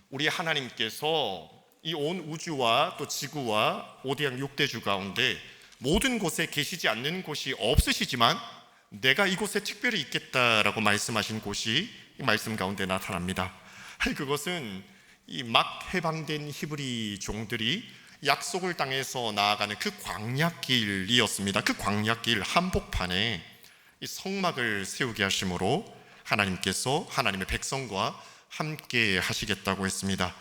우리 하나님께서 이 온 우주와 또 지구와 오대양 6대주 가운데 모든 곳에 계시지 않는 곳이 없으시지만 내가 이곳에 특별히 있겠다라고 말씀하신 곳이 이 말씀 가운데 나타납니다. 그것은 이 막 해방된 히브리 종들이 약속을 땅에서 나아가는 그 광야길이었습니다. 그 광야길 한복판에 이 성막을 세우게 하심으로 하나님께서 하나님의 백성과 함께 하시겠다고 했습니다.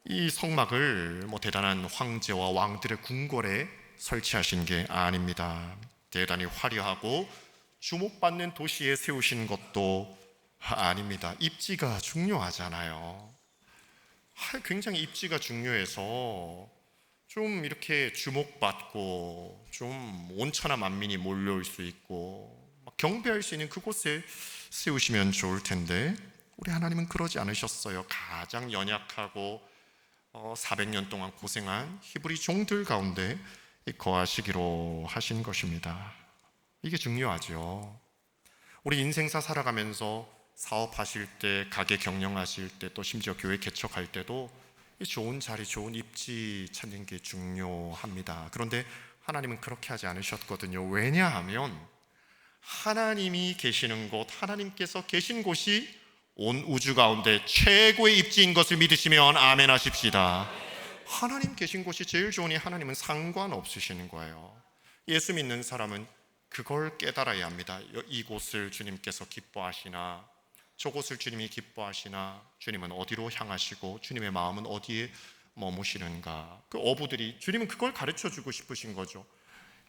이 성막을 대단한 황제와 왕들의 궁궐에 설치하신 게 아닙니다. 대단히 화려하고 주목받는 도시에 세우신 것도 아닙니다. 입지가 중요하잖아요. 굉장히 입지가 중요해서 좀 이렇게 주목받고 좀 온천하 만민이 몰려올 수 있고 경배할 수 있는 그곳에 세우시면 좋을 텐데 우리 하나님은 그러지 않으셨어요. 가장 연약하고 400년 동안 고생한 히브리 종들 가운데 거하시기로 하신 것입니다. 이게 중요하죠. 우리 인생사 살아가면서 사업하실 때, 가게 경영하실 때, 또 심지어 교회 개척할 때도 이 좋은 자리, 좋은 입지 찾는 게 중요합니다. 그런데 하나님은 그렇게 하지 않으셨거든요. 왜냐하면 하나님이 계시는 곳, 하나님께서 계신 곳이 온 우주 가운데 최고의 입지인 것을 믿으시면 아멘 하십시다. 하나님 계신 곳이 제일 좋으니 하나님은 상관없으시는 거예요. 예수 믿는 사람은 그걸 깨달아야 합니다. 이곳을 주님께서 기뻐하시나, 저곳을 주님이 기뻐하시나, 주님은 어디로 향하시고 주님의 마음은 어디에 머무시는가. 그 어부들이 주님은 그걸 가르쳐주고 싶으신 거죠.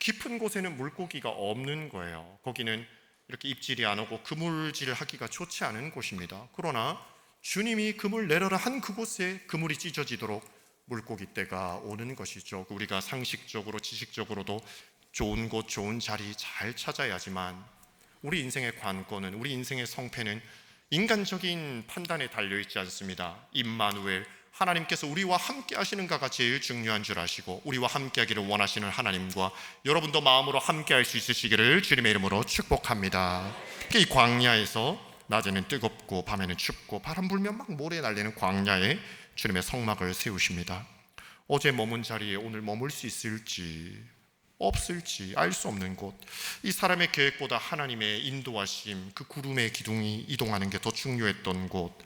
깊은 곳에는 물고기가 없는 거예요. 거기는 이렇게 입질이 안 오고 그물질을 하기가 좋지 않은 곳입니다. 그러나 주님이 그물 내려라 한 그곳에 그물이 찢어지도록 물고기 떼가 오는 것이죠. 우리가 상식적으로 지식적으로도 좋은 곳, 좋은 자리 잘 찾아야지만 우리 인생의 관건은, 우리 인생의 성패는 인간적인 판단에 달려있지 않습니다. 임마누엘, 하나님께서 우리와 함께 하시는가가 제일 중요한 줄 아시고 우리와 함께 하기를 원하시는 하나님과 여러분도 마음으로 함께 할 수 있으시기를 주님의 이름으로 축복합니다. 이 광야에서 낮에는 뜨겁고 밤에는 춥고 바람 불면 막 모래 날리는 광야에 주님의 성막을 세우십니다. 어제 머문 자리에 오늘 머물 수 있을지 없을지 알 수 없는 곳, 이 사람의 계획보다 하나님의 인도하심, 그 구름의 기둥이 이동하는 게 더 중요했던 곳,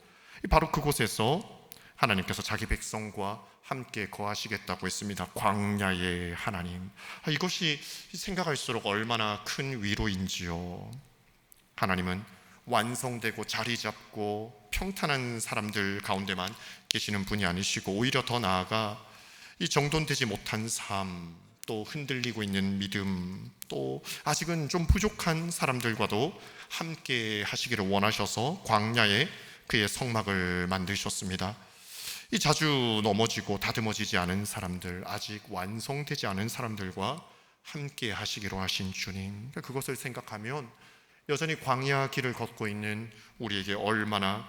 바로 그곳에서 하나님께서 자기 백성과 함께 거하시겠다고 했습니다. 광야의 하나님, 이것이 생각할수록 얼마나 큰 위로인지요. 하나님은 완성되고 자리 잡고 평탄한 사람들 가운데만 계시는 분이 아니시고 오히려 더 나아가 이 정돈되지 못한 삶, 또 흔들리고 있는 믿음, 또 아직은 좀 부족한 사람들과도 함께 하시기를 원하셔서 광야에 그의 성막을 만드셨습니다. 이 자주 넘어지고 다듬어지지 않은 사람들, 아직 완성되지 않은 사람들과 함께 하시기로 하신 주님, 그것을 생각하면 여전히 광야 길을 걷고 있는 우리에게 얼마나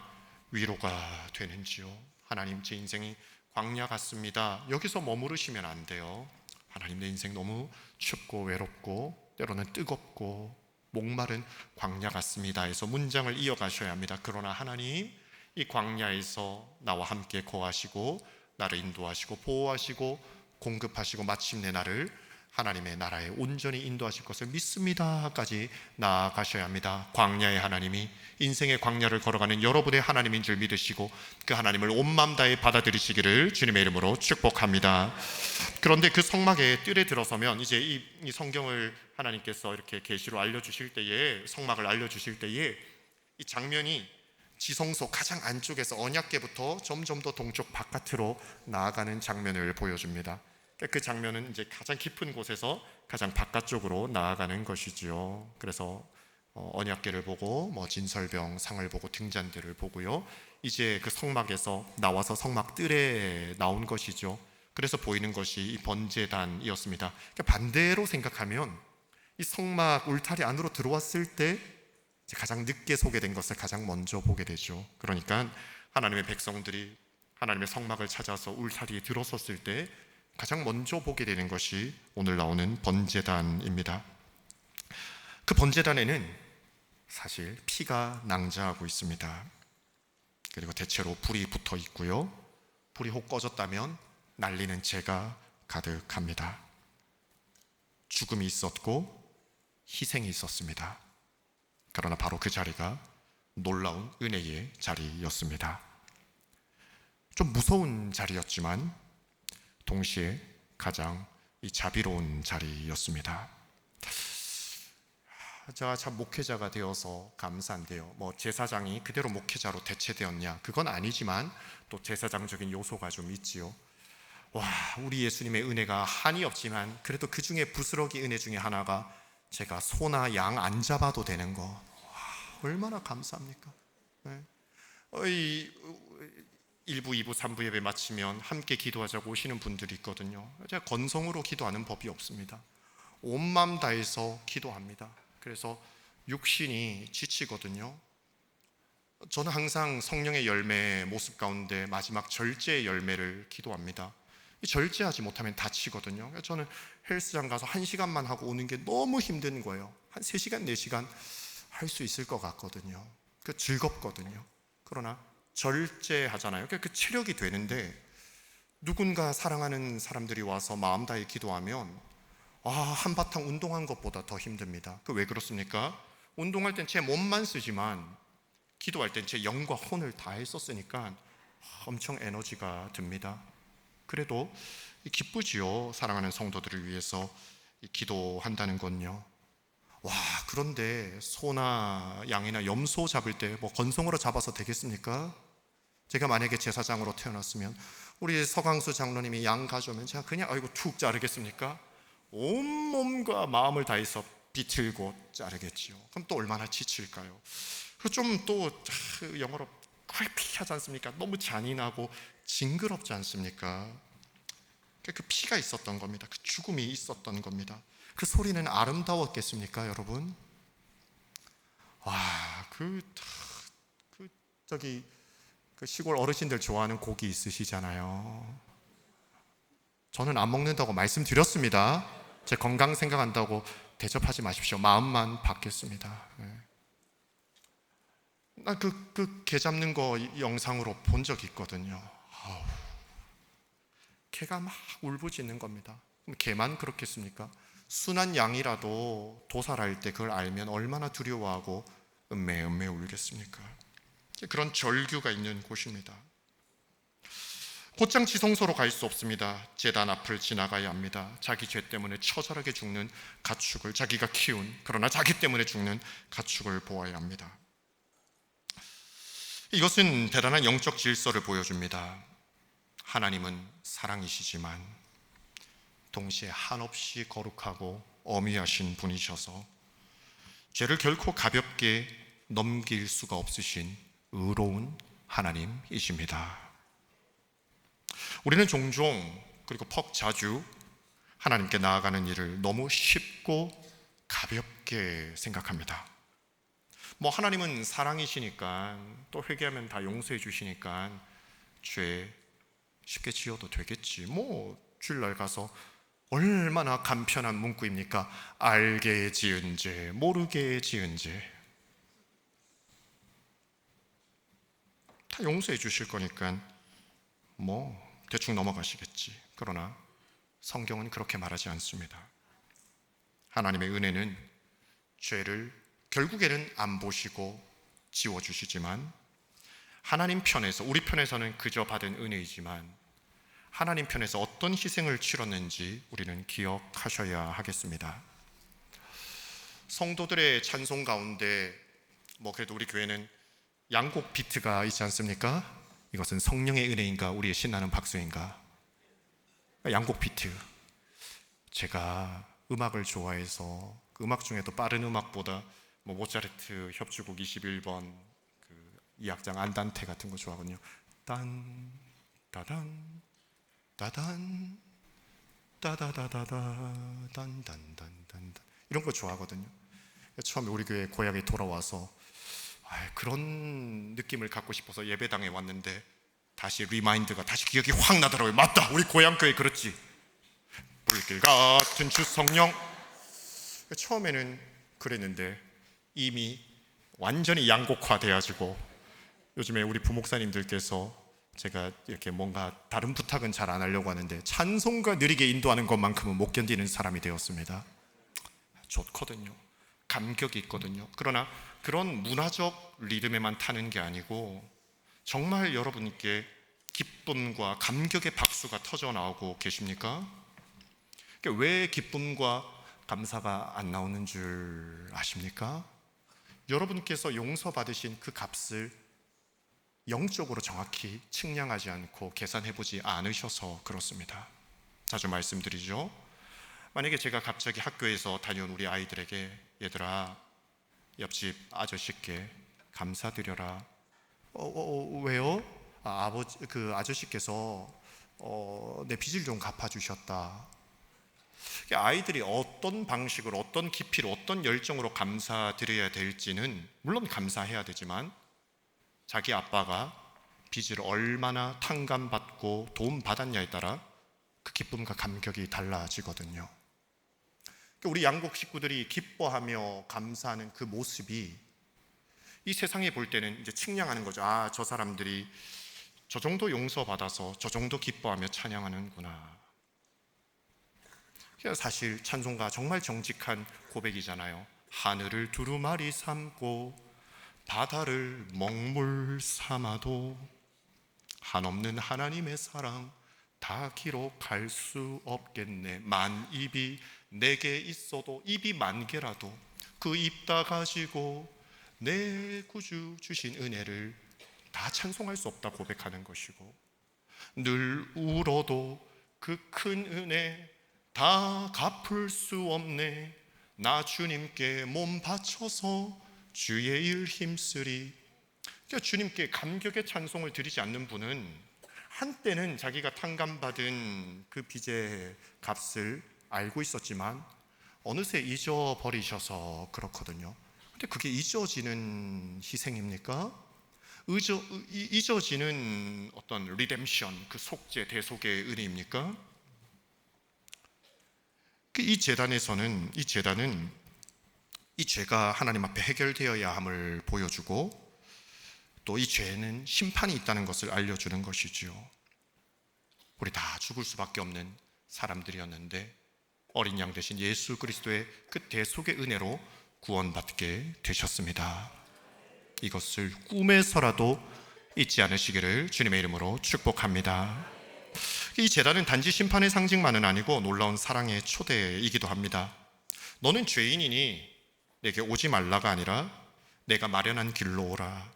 위로가 되는지요. 하나님, 제 인생이 광야 같습니다. 여기서 머무르시면 안 돼요. 하나님, 내 인생 너무 춥고 외롭고 때로는 뜨겁고 목마른 광야 같습니다 해서 문장을 이어가셔야 합니다. 그러나 하나님, 이 광야에서 나와 함께 거하시고 나를 인도하시고 보호하시고 공급하시고 마침내 나를 하나님의 나라에 온전히 인도하실 것을 믿습니다까지 나아가셔야 합니다. 광야의 하나님이 인생의 광야를 걸어가는 여러분의 하나님인 줄 믿으시고 그 하나님을 온 마음 다해 받아들이시기를 주님의 이름으로 축복합니다. 그런데 그 성막의 뜰에 들어서면 이제 이 성경을 하나님께서 이렇게 계시로 알려주실 때에, 성막을 알려주실 때에 이 장면이 지성소 가장 안쪽에서 언약궤부터 점점 더 동쪽 바깥으로 나아가는 장면을 보여줍니다. 그 장면은 이제 가장 깊은 곳에서 가장 바깥쪽으로 나아가는 것이지요. 그래서 언약궤를 보고 진설병 상을 보고 등잔대를 보고요. 이제 그 성막에서 나와서 성막 뜰에 나온 것이죠. 그래서 보이는 것이 이 번제단이었습니다. 그러니까 반대로 생각하면 이 성막 울타리 안으로 들어왔을 때 가장 늦게 소개된 것을 가장 먼저 보게 되죠. 그러니까 하나님의 백성들이 하나님의 성막을 찾아서 울타리에 들어섰을 때 가장 먼저 보게 되는 것이 오늘 나오는 번제단입니다. 그 번제단에는 사실 피가 낭자하고 있습니다. 그리고 대체로 불이 붙어 있고요. 불이 혹 꺼졌다면 난리는 재가 가득합니다. 죽음이 있었고 희생이 있었습니다. 그러나 바로 그 자리가 놀라운 은혜의 자리였습니다. 좀 무서운 자리였지만 동시에 가장 자비로운 자리였습니다. 제가 참 목회자가 되어서 감사한데요. 제사장이 그대로 목회자로 대체되었냐? 그건 아니지만 또 제사장적인 요소가 좀 있지요. 와, 우리 예수님의 은혜가 한이 없지만 그래도 그 중에 부스러기 은혜 중에 하나가 제가 소나 양 안 잡아도 되는 거. 와, 얼마나 감사합니까? 네. 1부, 2부, 3부 예배 마치면 함께 기도하자고 오시는 분들이 있거든요. 제가 건성으로 기도하는 법이 없습니다. 온 마음 다해서 기도합니다. 그래서 육신이 지치거든요. 저는 항상 성령의 열매의 모습 가운데 마지막 절제의 열매를 기도합니다. 절제하지 못하면 다치거든요. 저는 헬스장 가서 1시간만 하고 오는 게 너무 힘든 거예요. 한 3시간, 4시간 할 수 있을 것 같거든요. 즐겁거든요. 그러나 절제하잖아요. 그 체력이 되는데 누군가 사랑하는 사람들이 와서 마음 다해 기도하면 한바탕 운동한 것보다 더 힘듭니다. 왜 그렇습니까? 운동할 땐 제 몸만 쓰지만 기도할 땐 제 영과 혼을 다했었으니까 엄청 에너지가 듭니다. 그래도 기쁘지요. 사랑하는 성도들을 위해서 기도한다는 건요. 와, 그런데 소나 양이나 염소 잡을 때 건성으로 잡아서 되겠습니까? 제가 만약에 제사장으로 태어났으면 우리 서강수 장로님이 양 가져오면 제가 그냥 툭 자르겠습니까? 온몸과 마음을 다해서 비틀고 자르겠지요. 그럼 또 얼마나 지칠까요? 좀 또 영어로 creepy 하지 않습니까? 너무 잔인하고 징그럽지 않습니까? 그 피가 있었던 겁니다. 그 죽음이 있었던 겁니다. 그 소리는 아름다웠겠습니까, 여러분? 와, 그 시골 어르신들 좋아하는 고기 있으시잖아요. 저는 안 먹는다고 말씀드렸습니다. 제 건강 생각한다고 대접하지 마십시오. 마음만 받겠습니다. 나 개 잡는 거 영상으로 본 적 있거든요. 개가 막 울부짖는 겁니다. 그럼 개만 그렇겠습니까? 순한 양이라도 도살할 때 그걸 알면 얼마나 두려워하고 음매 울겠습니까? 그런 절규가 있는 곳입니다. 곧장 지성소로 갈 수 없습니다. 제단 앞을 지나가야 합니다. 자기 죄 때문에 처절하게 죽는 가축을 자기가 키운, 그러나 자기 때문에 죽는 가축을 보아야 합니다. 이것은 대단한 영적 질서를 보여줍니다. 하나님은 사랑이시지만 동시에 한없이 거룩하고 엄위하신 분이셔서 죄를 결코 가볍게 넘길 수가 없으신 의로운 하나님이십니다. 우리는 종종 그리고 퍽 자주 하나님께 나아가는 일을 너무 쉽고 가볍게 생각합니다. 하나님은 사랑이시니까 또 회개하면 다 용서해 주시니까 죄 쉽게 지어도 되겠지. 주일날 가서 얼마나 간편한 문구입니까? 알게 지은 죄, 모르게 지은 죄 다 용서해 주실 거니까 대충 넘어가시겠지. 그러나 성경은 그렇게 말하지 않습니다. 하나님의 은혜는 죄를 결국에는 안 보시고 지워주시지만 하나님 편에서, 우리 편에서는 그저 받은 은혜이지만 하나님 편에서 어떤 희생을 치렀는지 우리는 기억하셔야 하겠습니다. 성도들의 찬송 가운데 그래도 우리 교회는 양곡 비트가 있지 않습니까? 이것은 성령의 은혜인가 우리의 신나는 박수인가? 양곡 비트. 제가 음악을 좋아해서 그 음악 중에도 빠른 음악보다 모차르트 협주곡 21번 2악장 안단테 같은 거 좋아하거든요. 딴 따단 따단 따다다다다 단단단단 이런 거 좋아하거든요. 처음에 우리 교회 고향에 돌아와서 그런 느낌을 갖고 싶어서 예배당에 왔는데 다시 리마인드가 다시 기억이 확 나더라고요. 맞다, 우리 고향 교회 그렇지. 불길 같은 주 성령. 처음에는 그랬는데 이미 완전히 양곡화돼가지고 요즘에 우리 부목사님들께서 제가 이렇게 뭔가 다른 부탁은 잘 안 하려고 하는데 찬송가 느리게 인도하는 것만큼은 못 견디는 사람이 되었습니다. 좋거든요. 감격이 있거든요. 그러나 그런 문화적 리듬에만 타는 게 아니고 정말 여러분께 기쁨과 감격의 박수가 터져 나오고 계십니까? 왜 기쁨과 감사가 안 나오는 줄 아십니까? 여러분께서 용서받으신 그 값을 영적으로 정확히 측량하지 않고 계산해보지 않으셔서 그렇습니다. 자주 말씀드리죠. 만약에 제가 갑자기 학교에서 다녀온 우리 아이들에게 얘들아 옆집 아저씨께 감사드려라. 왜요? 아버지 그 아저씨께서 내 빚을 좀 갚아주셨다. 아이들이 어떤 방식으로 어떤 깊이로 어떤 열정으로 감사드려야 될지는 물론 감사해야 되지만 자기 아빠가 빚을 얼마나 탕감받고 도움받았냐에 따라 그 기쁨과 감격이 달라지거든요. 우리 양국 식구들이 기뻐하며 감사하는 그 모습이 이 세상에 볼 때는 이제 측량하는 거죠. 아, 저 사람들이 저 정도 용서받아서 저 정도 기뻐하며 찬양하는구나. 사실 찬송가 정말 정직한 고백이잖아요. 하늘을 두루마리 삼고 바다를 먹물 삼아도 한없는 하나님의 사랑 다 기록할 수 없겠네. 만 입이 내게 있어도 입이 만 개라도 그 입 다 가지고 내 구주 주신 은혜를 다 찬송할 수 없다 고백하는 것이고 늘 울어도 그 큰 은혜 다 갚을 수 없네. 나 주님께 몸 바쳐서 주의 일 힘쓰리. 그러니까 주님께 감격의 찬송을 드리지 않는 분은 한때는 자기가 탕감받은 그 빚의 값을 알고 있었지만 어느새 잊어버리셔서 그렇거든요. 근데 그게 잊어지는 희생입니까? 잊어지는 어떤 리뎀션, 그 속죄, 대속의 은혜입니까? 이 재단은 이 죄가 하나님 앞에 해결되어야 함을 보여주고 또 이 죄는 심판이 있다는 것을 알려주는 것이지요. 우리 다 죽을 수밖에 없는 사람들이었는데 어린 양 대신 예수 그리스도의 그 대속의 은혜로 구원받게 되셨습니다. 이것을 꿈에서라도 잊지 않으시기를 주님의 이름으로 축복합니다. 이 제단은 단지 심판의 상징만은 아니고 놀라운 사랑의 초대이기도 합니다. 너는 죄인이니 내게 오지 말라가 아니라 내가 마련한 길로 오라.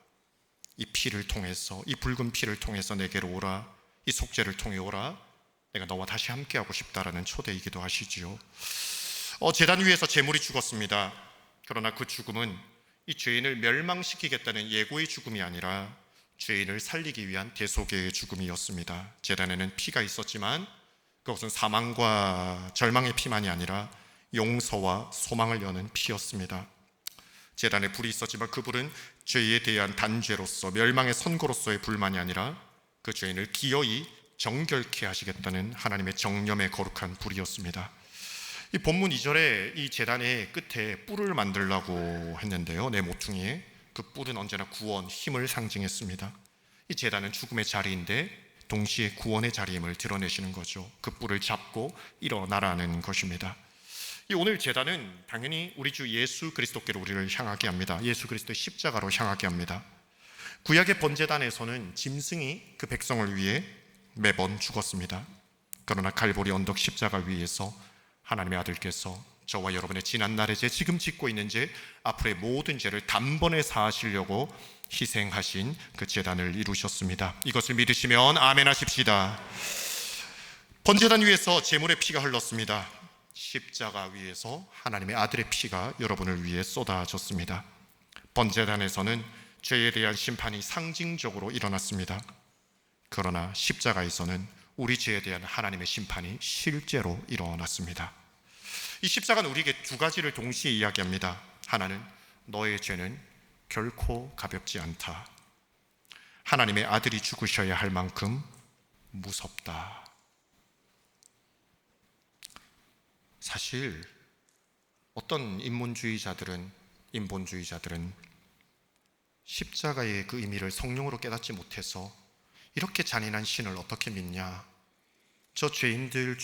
이 피를 통해서, 이 붉은 피를 통해서 내게로 오라. 이 속죄를 통해 오라. 내가 너와 다시 함께하고 싶다라는 초대이기도 하시지요. 제단 위에서 제물이 죽었습니다. 그러나 그 죽음은 이 죄인을 멸망시키겠다는 예고의 죽음이 아니라 죄인을 살리기 위한 대속의 죽음이었습니다. 제단에는 피가 있었지만 그것은 사망과 절망의 피만이 아니라 용서와 소망을 여는 피였습니다. 제단에 불이 있었지만 그 불은 죄에 대한 단죄로서 멸망의 선고로서의 불만이 아니라 그 죄인을 기어이 정결케 하시겠다는 하나님의 정념의 거룩한 불이었습니다. 이 본문 2절에 이 제단의 끝에 뿔을 만들라고 했는데요, 내 모퉁이에 그 뿔은 언제나 구원, 힘을 상징했습니다. 이 제단은 죽음의 자리인데 동시에 구원의 자리임을 드러내시는 거죠. 그 뿔을 잡고 일어나라는 것입니다. 이 오늘 제단은 당연히 우리 주 예수 그리스도께로 우리를 향하게 합니다. 예수 그리스도의 십자가로 향하게 합니다. 구약의 번제단에서는 짐승이 그 백성을 위해 매번 죽었습니다. 그러나 갈보리 언덕 십자가 위에서 하나님의 아들께서 저와 여러분의 지난 날의 죄, 지금 짓고 있는 죄, 앞으로의 모든 죄를 단번에 사하시려고 희생하신 그 제단을 이루셨습니다. 이것을 믿으시면 아멘 하십시다. 번제단 위에서 제물의 피가 흘렀습니다. 십자가 위에서 하나님의 아들의 피가 여러분을 위해 쏟아졌습니다. 번제단에서는 죄에 대한 심판이 상징적으로 일어났습니다. 그러나 십자가에서는 우리 죄에 대한 하나님의 심판이 실제로 일어났습니다. 이 십자가는 우리에게 두 가지를 동시에 이야기합니다. 하나는 너의 죄는 결코 가볍지 않다. 하나님의 아들이 죽으셔야 할 만큼 무섭다. 사실 어떤 인본주의자들은 십자가의 그 의미를 성령으로 깨닫지 못해서 이렇게 잔인한 신을 어떻게 믿냐, 저 죄인들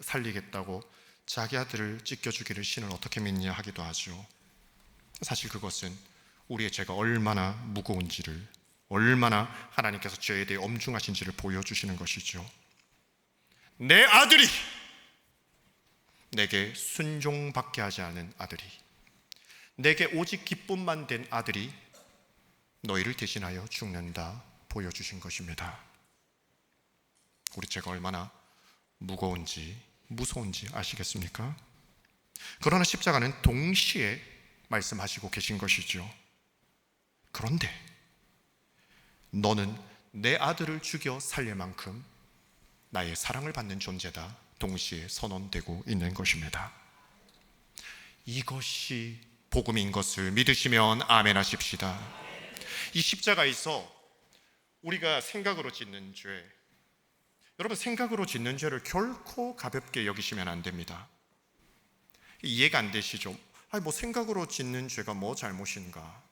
살리겠다고 자기 아들을 찢겨 죽이는 신을 어떻게 믿냐 하기도 하죠. 사실 그것은 우리의 죄가 얼마나 무거운지를, 얼마나 하나님께서 죄에 대해 엄중하신지를 보여주시는 것이죠. 내 아들이, 내게 순종밖에 하지 않은 아들이, 내게 오직 기쁨만 된 아들이 너희를 대신하여 죽는다 보여주신 것입니다. 우리 죄가 얼마나 무거운지 무서운지 아시겠습니까? 그러나 십자가는 동시에 말씀하시고 계신 것이죠. 그런데 너는 내 아들을 죽여 살릴 만큼 나의 사랑을 받는 존재다 동시에 선언되고 있는 것입니다. 이것이 복음인 것을 믿으시면 아멘 하십시다. 이 십자가에서 우리가 생각으로 짓는 죄, 여러분, 생각으로 짓는 죄를 결코 가볍게 여기시면 안 됩니다. 이해가 안 되시죠? 뭐 생각으로 짓는 죄가 뭐 잘못인가?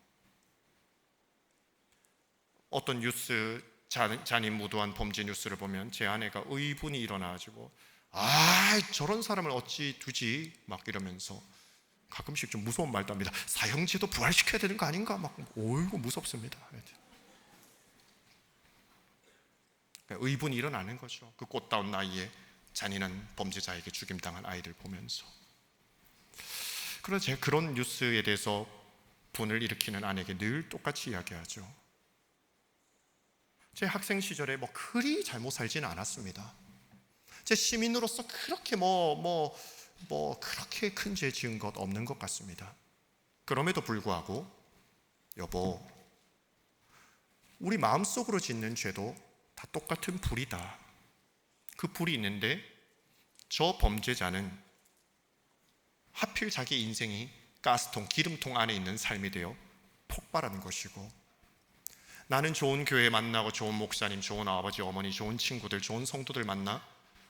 어떤 뉴스, 잔인무도한 범죄 뉴스를 보면 제 아내가 의분이 일어나가지고 저런 사람을 어찌 두지? 막 이러면서 가끔씩 좀 무서운 말도 합니다. 사형제도 부활시켜야 되는 거 아닌가? 막 어이구 무섭습니다. 의분이 일어나는 거죠. 그 꽃다운 나이에 잔인한 범죄자에게 죽임당한 아이들 보면서. 그래서 제가 그런 뉴스에 대해서 분을 일으키는 아내에게 늘 똑같이 이야기하죠. 제 학생 시절에 그리 잘못 살지는 않았습니다. 제 시민으로서 그렇게 그렇게 큰 죄 지은 것 없는 것 같습니다. 그럼에도 불구하고 여보, 우리 마음속으로 짓는 죄도 다 똑같은 불이다. 그 불이 있는데 저 범죄자는 하필 자기 인생이 가스통, 기름통 안에 있는 삶이 되어 폭발하는 것이고, 나는 좋은 교회 만나고 좋은 목사님, 좋은 아버지, 어머니, 좋은 친구들, 좋은 성도들 만나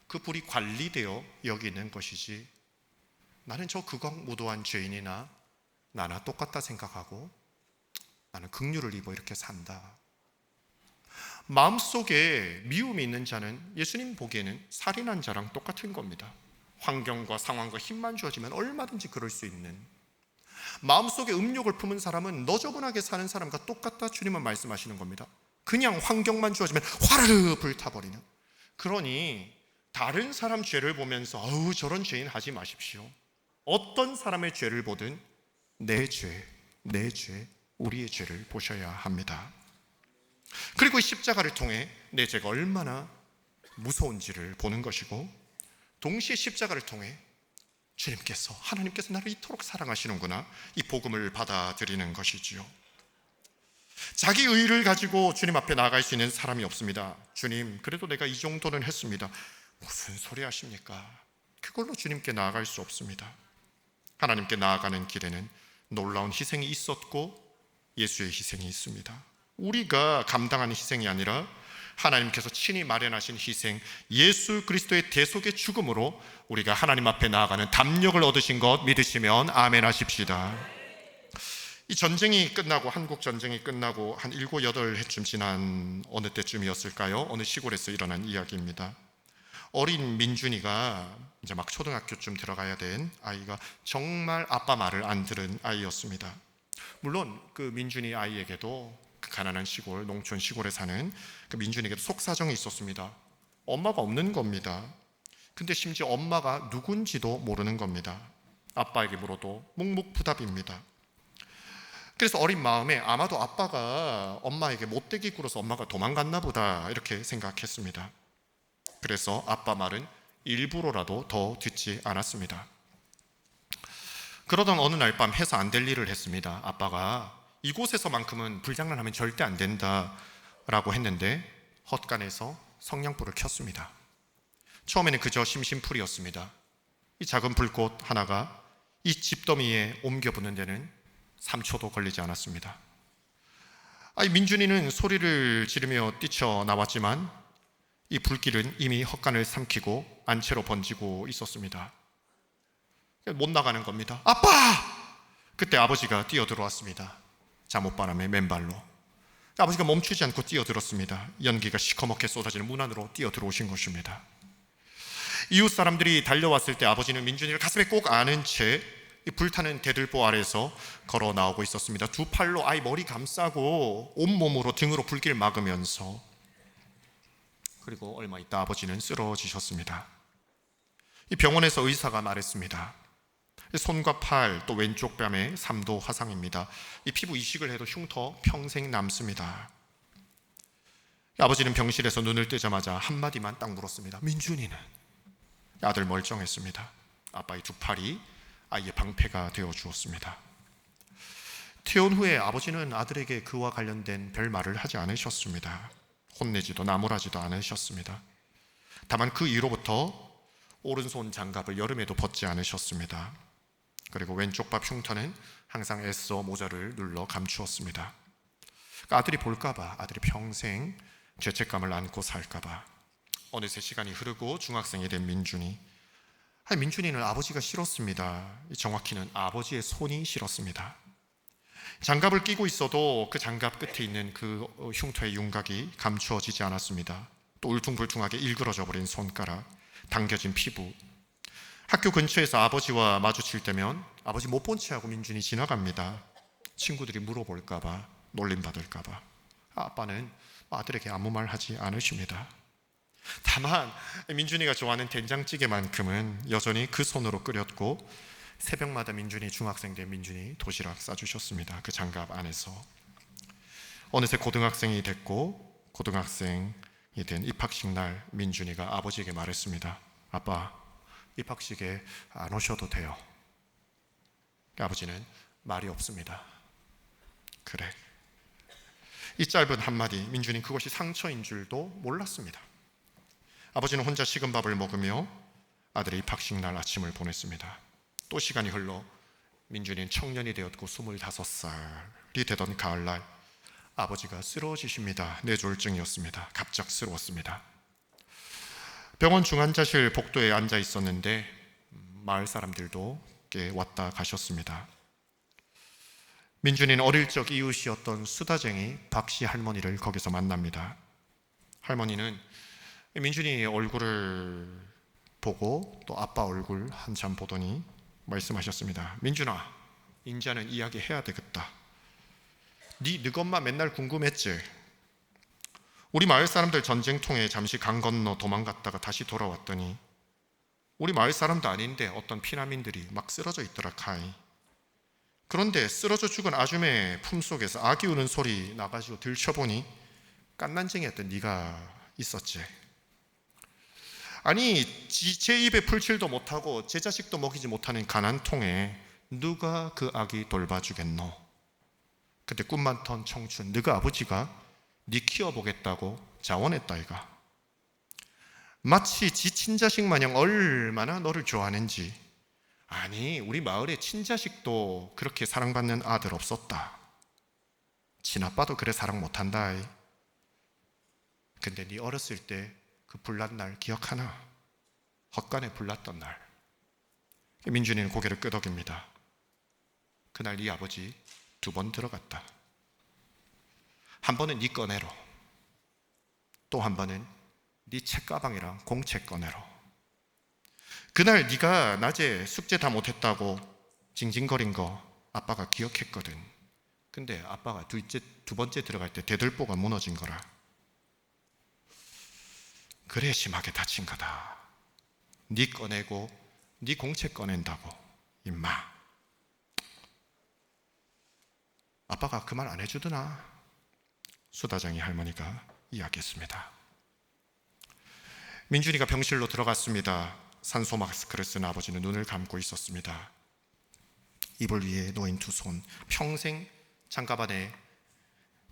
그 불이 관리되어 여기 있는 것이지, 나는 저 극악무도한 죄인이나 나나 똑같다 생각하고 나는 긍휼을 입어 이렇게 산다. 마음속에 미움이 있는 자는 예수님 보기에는 살인한 자랑 똑같은 겁니다. 환경과 상황과 힘만 주어지면 얼마든지 그럴 수 있는, 마음속에 음욕을 품은 사람은 너저분하게 사는 사람과 똑같다 주님은 말씀하시는 겁니다. 그냥 환경만 주어지면 화르르 불타버리는. 그러니 다른 사람 죄를 보면서 저런 죄인 하지 마십시오. 어떤 사람의 죄를 보든 내 죄, 우리의 죄를 보셔야 합니다. 그리고 이 십자가를 통해 내 죄가 얼마나 무서운지를 보는 것이고, 동시에 십자가를 통해 하나님께서 나를 이토록 사랑하시는구나, 이 복음을 받아들이는 것이지요. 자기 의의를 가지고 주님 앞에 나아갈 수 있는 사람이 없습니다. 주님, 그래도 내가 이 정도는 했습니다. 무슨 소리 하십니까? 그걸로 주님께 나아갈 수 없습니다. 하나님께 나아가는 길에는 놀라운 희생이 있었고 예수의 희생이 있습니다. 우리가 감당하는 희생이 아니라 하나님께서 친히 마련하신 희생, 예수 그리스도의 대속의 죽음으로 우리가 하나님 앞에 나아가는 담력을 얻으신 것 믿으시면 아멘 하십시다. 이 전쟁이 끝나고, 한국 전쟁이 끝나고 한 7, 8해쯤 지난 어느 때쯤이었을까요? 어느 시골에서 일어난 이야기입니다. 어린 민준이가 이제 막 초등학교쯤 들어가야 된 아이가 정말 아빠 말을 안 들은 아이였습니다. 물론 그 민준이 아이에게도 그 가난한 시골, 농촌 시골에 사는 그 민준에게도 속사정이 있었습니다. 엄마가 없는 겁니다. 근데 심지어 엄마가 누군지도 모르는 겁니다. 아빠에게 물어도 묵묵부답입니다. 그래서 어린 마음에 아마도 아빠가 엄마에게 못되게 굴어서 엄마가 도망갔나 보다 이렇게 생각했습니다. 그래서 아빠 말은 일부러라도 더 듣지 않았습니다. 그러던 어느 날 밤 해서 안 될 일을 했습니다. 아빠가 이곳에서만큼은 불장난하면 절대 안 된다라고 했는데 헛간에서 성냥불을 켰습니다. 처음에는 그저 심심풀이였습니다. 이 작은 불꽃 하나가 이 집더미에 옮겨 붙는 데는 3초도 걸리지 않았습니다. 민준이는 소리를 지르며 뛰쳐나왔지만 이 불길은 이미 헛간을 삼키고 안채로 번지고 있었습니다. 못 나가는 겁니다. 아빠! 그때 아버지가 뛰어들어왔습니다. 잠옷바람에 맨발로. 아버지가 멈추지 않고 뛰어들었습니다. 연기가 시커멓게 쏟아지는 문 안으로 뛰어들어오신 것입니다. 이웃 사람들이 달려왔을 때 아버지는 민준이를 가슴에 꼭 안은 채 불타는 대들보 아래서 걸어 나오고 있었습니다. 두 팔로 아이 머리 감싸고 온몸으로 등으로 불길 막으면서, 그리고 얼마 있다 아버지는 쓰러지셨습니다. 이 병원에서 의사가 말했습니다. 손과 팔, 또 왼쪽 뺨에 3도 화상입니다. 이 피부 이식을 해도 흉터 평생 남습니다. 아버지는 병실에서 눈을 뜨자마자 한마디만 딱 물었습니다. 민준이는? 아들 멀쩡했습니다. 아빠의 두 팔이 아이의 방패가 되어 주었습니다. 퇴원 후에 아버지는 아들에게 그와 관련된 별 말을 하지 않으셨습니다. 혼내지도 나무라지도 않으셨습니다. 다만 그 이후로부터 오른손 장갑을 여름에도 벗지 않으셨습니다. 그리고 왼쪽 밥 흉터는 항상 애써 모자를 눌러 감추었습니다. 아들이 볼까봐, 아들이 평생 죄책감을 안고 살까봐. 어느새 시간이 흐르고 중학생이 된 민준이는 아버지가 싫었습니다. 정확히는 아버지의 손이 싫었습니다. 장갑을 끼고 있어도 그 장갑 끝에 있는 그 흉터의 윤곽이 감추어지지 않았습니다. 또 울퉁불퉁하게 일그러져 버린 손가락, 당겨진 피부. 학교 근처에서 아버지와 마주칠 때면 아버지 못 본 채 하고 민준이 지나갑니다. 친구들이 물어볼까봐, 놀림받을까봐. 아빠는 아들에게 아무 말 하지 않으십니다. 다만 민준이가 좋아하는 된장찌개만큼은 여전히 그 손으로 끓였고, 새벽마다 중학생 된 민준이 도시락 싸주셨습니다. 그 장갑 안에서. 어느새 고등학생이 됐고, 고등학생이 된 입학식 날 민준이가 아버지에게 말했습니다. 아빠, 입학식에 안 오셔도 돼요. 아버지는 말이 없습니다. 그래. 이 짧은 한마디, 민준이는 그것이 상처인 줄도 몰랐습니다. 아버지는 혼자 식은 밥을 먹으며 아들의 입학식 날 아침을 보냈습니다. 또 시간이 흘러 민준이는 청년이 되었고 25살이 되던 가을날 아버지가 쓰러지십니다. 뇌졸중이었습니다. 갑작스러웠습니다. 병원 중환자실 복도에 앉아 있었는데 마을 사람들도 꽤 왔다 가셨습니다. 민준이는 어릴 적 이웃이었던 수다쟁이 박씨 할머니를 거기서 만납니다. 할머니는 민준이 얼굴을 보고 또 아빠 얼굴 한참 보더니 말씀하셨습니다. 민준아, 인자는 이야기해야 되겠다. 네 엄마 맨날 궁금했지? 우리 마을 사람들 전쟁통에 잠시 강 건너 도망갔다가 다시 돌아왔더니 우리 마을 사람도 아닌데 어떤 피난민들이 막 쓰러져 있더라 카이. 그런데 쓰러져 죽은 아줌의 품속에서 아기 우는 소리 나가지고 들춰보니 깐난쟁이였던 네가 있었지. 아니 제 입에 풀칠도 못하고 제 자식도 먹이지 못하는 가난통에 누가 그 아기 돌봐주겠노. 그때 꿈 많던 청춘 너가 아버지가 네 키워보겠다고 자원했다 이가. 마치 지 친자식 마냥 얼마나 너를 좋아하는지. 아니 우리 마을에 친자식도 그렇게 사랑받는 아들 없었다. 친아빠도 그래 사랑 못한다. 근데 네 어렸을 때 그 불난 날 기억하나? 헛간에 불났던 날. 민준이는 고개를 끄덕입니다. 그날 네 아버지 2번 들어갔다. 한 번은 네 꺼내로, 또 한 번은 네 책가방이랑 공책 꺼내로. 그날 네가 낮에 숙제 다 못했다고 징징거린 거 아빠가 기억했거든. 근데 아빠가 두 번째 들어갈 때 대들보가 무너진 거라. 그래 심하게 다친 거다. 네 꺼내고 네 공책 꺼낸다고 임마. 아빠가 그 말 안 해주더나. 수다쟁이 할머니가 이야기했습니다. 민준이가 병실로 들어갔습니다. 산소 마스크를 쓴 아버지는 눈을 감고 있었습니다. 이불 위에 놓인 2손, 평생 장갑 안에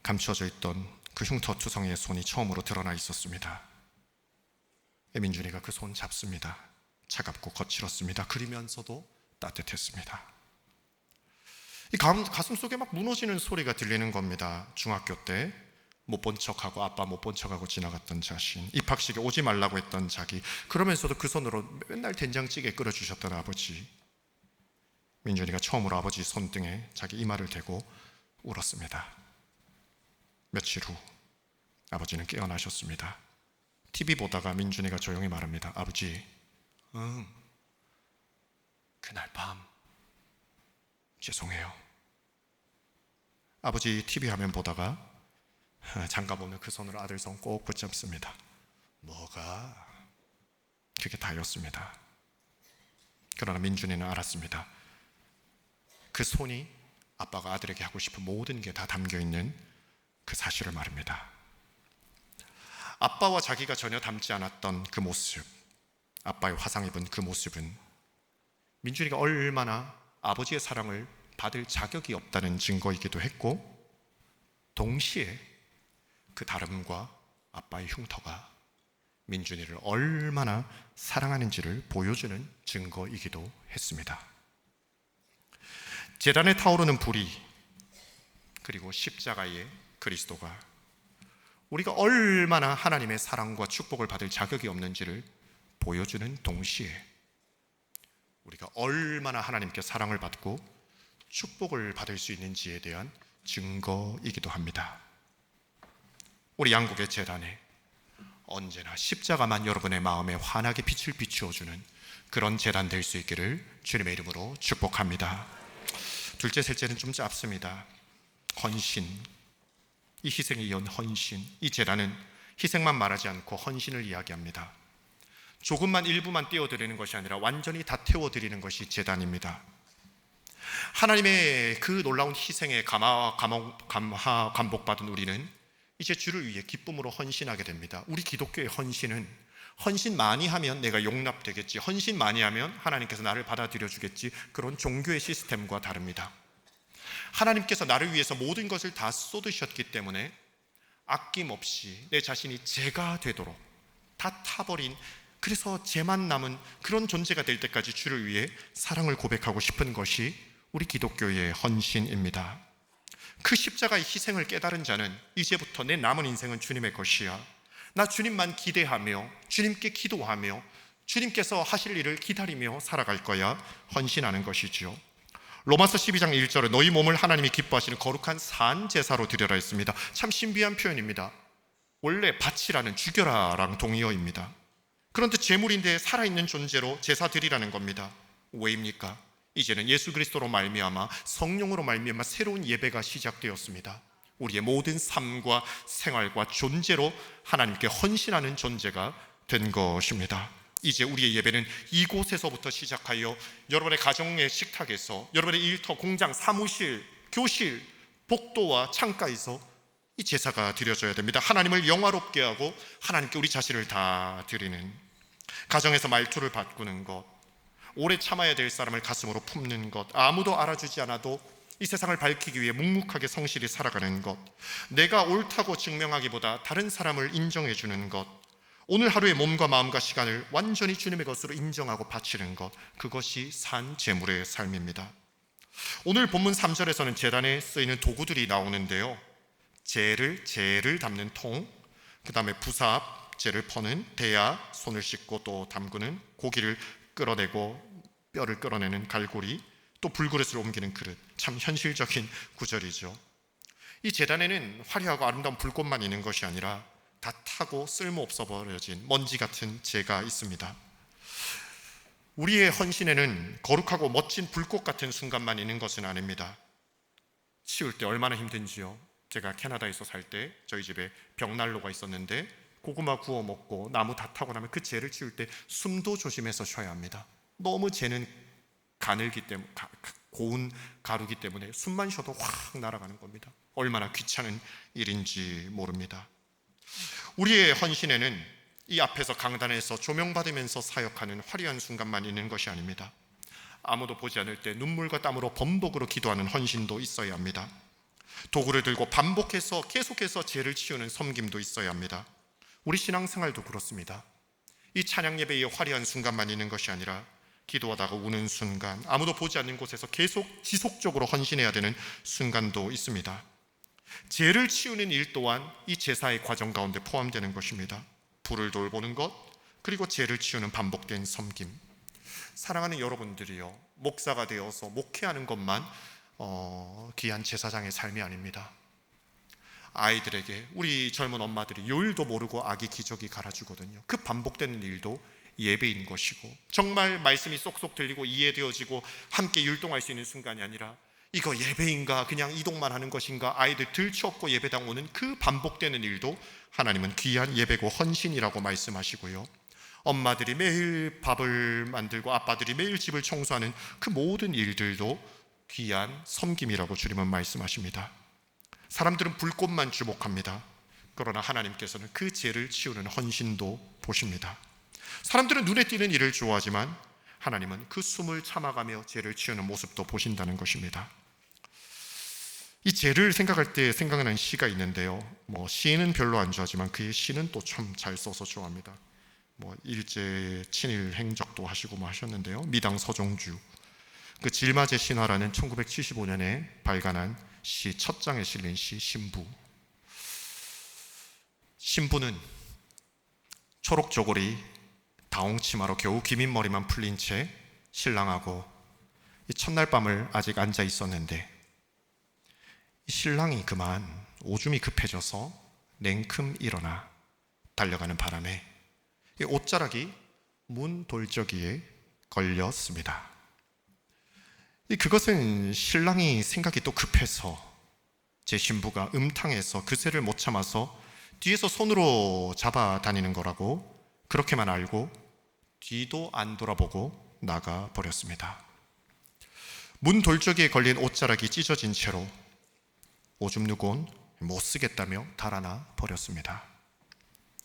감춰져 있던 그 흉터투성이의 손이 처음으로 드러나 있었습니다. 민준이가 그 손 잡습니다. 차갑고 거칠었습니다. 그리면서도 따뜻했습니다. 이 가슴 속에 막 무너지는 소리가 들리는 겁니다. 중학교 때 못 본 척하고 아빠 못 본 척하고 지나갔던 자신, 입학식에 오지 말라고 했던 자기, 그러면서도 그 손으로 맨날 된장찌개 끓여주셨던 아버지. 민준이가 처음으로 아버지 손등에 자기 이마를 대고 울었습니다. 며칠 후 아버지는 깨어나셨습니다. TV 보다가 민준이가 조용히 말합니다. 아버지, 그날 밤 죄송해요. 아버지 TV 화면 보다가 장갑 오는 그 손으로 아들 손 꼭 붙잡습니다. 뭐가? 그게 다였습니다. 그러나 민준이는 알았습니다. 그 손이 아빠가 아들에게 하고 싶은 모든 게 다 담겨있는 그 사실을 말입니다. 아빠와 자기가 전혀 닮지 않았던 그 모습, 아빠의 화상 입은 그 모습은 민준이가 얼마나 아버지의 사랑을 받을 자격이 없다는 증거이기도 했고, 동시에 그 다름과 아빠의 흉터가 민준이를 얼마나 사랑하는지를 보여주는 증거이기도 했습니다. 제단에 타오르는 불이, 그리고 십자가의 그리스도가 우리가 얼마나 하나님의 사랑과 축복을 받을 자격이 없는지를 보여주는 동시에 우리가 얼마나 하나님께 사랑을 받고 축복을 받을 수 있는지에 대한 증거이기도 합니다. 우리 양국의 제단에 언제나 십자가만 여러분의 마음에 환하게 빛을 비추어주는 그런 제단 될 수 있기를 주님의 이름으로 축복합니다. 둘째, 셋째는 좀 짧습니다. 헌신, 이 희생에 이은 헌신. 이 제단은 희생만 말하지 않고 헌신을 이야기합니다. 조금만 일부만 떼어드리는 것이 아니라 완전히 다 태워드리는 것이 제단입니다. 하나님의 그 놀라운 희생에 감복받은 우리는 이제 주를 위해 기쁨으로 헌신하게 됩니다. 우리 기독교의 헌신은 헌신 많이 하면 내가 용납되겠지, 헌신 많이 하면 하나님께서 나를 받아들여 주겠지, 그런 종교의 시스템과 다릅니다. 하나님께서 나를 위해서 모든 것을 다 쏟으셨기 때문에 아낌없이 내 자신이 제가 되도록 다 타버린, 그래서 죄만 남은 그런 존재가 될 때까지 주를 위해 사랑을 고백하고 싶은 것이 우리 기독교의 헌신입니다. 그 십자가의 희생을 깨달은 자는 이제부터 내 남은 인생은 주님의 것이야, 나 주님만 기대하며 주님께 기도하며 주님께서 하실 일을 기다리며 살아갈 거야, 헌신하는 것이지요. 로마서 12장 1절에 너희 몸을 하나님이 기뻐하시는 거룩한 산 제사로 드려라 했습니다. 참 신비한 표현입니다. 원래 바치라는 죽여라랑 동의어입니다. 그런데 제물인데 살아있는 존재로 제사 드리라는 겁니다. 왜입니까? 이제는 예수 그리스도로 말미암아 성령으로 말미암아 새로운 예배가 시작되었습니다. 우리의 모든 삶과 생활과 존재로 하나님께 헌신하는 존재가 된 것입니다. 이제 우리의 예배는 이곳에서부터 시작하여 여러분의 가정의 식탁에서, 여러분의 일터, 공장, 사무실, 교실, 복도와 창가에서 이 제사가 드려져야 됩니다. 하나님을 영화롭게 하고 하나님께 우리 자신을 다 드리는, 가정에서 말투를 바꾸는 것, 오래 참아야 될 사람을 가슴으로 품는 것, 아무도 알아주지 않아도 이 세상을 밝히기 위해 묵묵하게 성실히 살아가는 것, 내가 옳다고 증명하기보다 다른 사람을 인정해 주는 것, 오늘 하루의 몸과 마음과 시간을 완전히 주님의 것으로 인정하고 바치는 것, 그것이 산 제물의 삶입니다. 오늘 본문 3절에서는 제단에 쓰이는 도구들이 나오는데요, 재를 담는 통, 그 다음에 부삽, 재를 퍼는 대야, 손을 씻고 또 담그는, 고기를 끌어내고 뼈를 끌어내는 갈고리, 또 불그릇을 옮기는 그릇. 참 현실적인 구절이죠. 이 제단에는 화려하고 아름다운 불꽃만 있는 것이 아니라 다 타고 쓸모없어 버려진 먼지 같은 재가 있습니다. 우리의 헌신에는 거룩하고 멋진 불꽃 같은 순간만 있는 것은 아닙니다. 치울 때 얼마나 힘든지요. 제가 캐나다에서 살 때 저희 집에 벽난로가 있었는데 고구마 구워 먹고 나무 다 타고 나면 그 재를 치울 때 숨도 조심해서 쉬어야 합니다. 너무 재는 가늘기 때문에, 고운 가루기 때문에 숨만 쉬어도 확 날아가는 겁니다. 얼마나 귀찮은 일인지 모릅니다. 우리의 헌신에는 이 앞에서 강단에서 조명받으면서 사역하는 화려한 순간만 있는 것이 아닙니다. 아무도 보지 않을 때 눈물과 땀으로 번복으로 기도하는 헌신도 있어야 합니다. 도구를 들고 반복해서 계속해서 죄를 치우는 섬김도 있어야 합니다. 우리 신앙생활도 그렇습니다. 이 찬양 예배의 화려한 순간만 있는 것이 아니라 기도하다가 우는 순간, 아무도 보지 않는 곳에서 계속 지속적으로 헌신해야 되는 순간도 있습니다. 죄를 치우는 일 또한 이 제사의 과정 가운데 포함되는 것입니다. 불을 돌보는 것, 그리고 죄를 치우는 반복된 섬김. 사랑하는 여러분들이요, 목사가 되어서 목회하는 것만 귀한 제사장의 삶이 아닙니다. 아이들에게 우리 젊은 엄마들이 요일도 모르고 아기 기저귀 갈아주거든요. 그 반복되는 일도 예배인 것이고, 정말 말씀이 쏙쏙 들리고 이해되어지고 함께 율동할 수 있는 순간이 아니라 이거 예배인가 그냥 이동만 하는 것인가, 아이들 들추었고 예배당 오는 그 반복되는 일도 하나님은 귀한 예배고 헌신이라고 말씀하시고요, 엄마들이 매일 밥을 만들고 아빠들이 매일 집을 청소하는 그 모든 일들도 귀한 섬김이라고 주님은 말씀하십니다. 사람들은 불꽃만 주목합니다. 그러나 하나님께서는 그 죄를 치우는 헌신도 보십니다. 사람들은 눈에 띄는 일을 좋아하지만 하나님은 그 숨을 참아가며 죄를 치우는 모습도 보신다는 것입니다. 이 죄를 생각할 때 생각나는 시가 있는데요, 시인은 별로 안 좋아하지만 그의 시는 또 참 잘 써서 좋아합니다. 일제 친일 행적도 하시고 하셨는데요, 미당 서종주, 그 질맞의 신화라는 1975년에 발간한 시 첫 장에 실린 시 신부. 신부는 초록 저고리 다홍치마로 겨우 기민머리만 풀린 채 신랑하고 이 첫날 밤을 아직 앉아 있었는데, 이 신랑이 그만 오줌이 급해져서 냉큼 일어나 달려가는 바람에 이 옷자락이 문 돌적이에 걸렸습니다. 그것은 신랑이 생각이 또 급해서 제 신부가 음탕해서 그새를 못 참아서 뒤에서 손으로 잡아 다니는 거라고 그렇게만 알고 뒤도 안 돌아보고 나가 버렸습니다. 문 돌적이에 걸린 옷자락이 찢어진 채로 오줌 누곤 못 쓰겠다며 달아나 버렸습니다.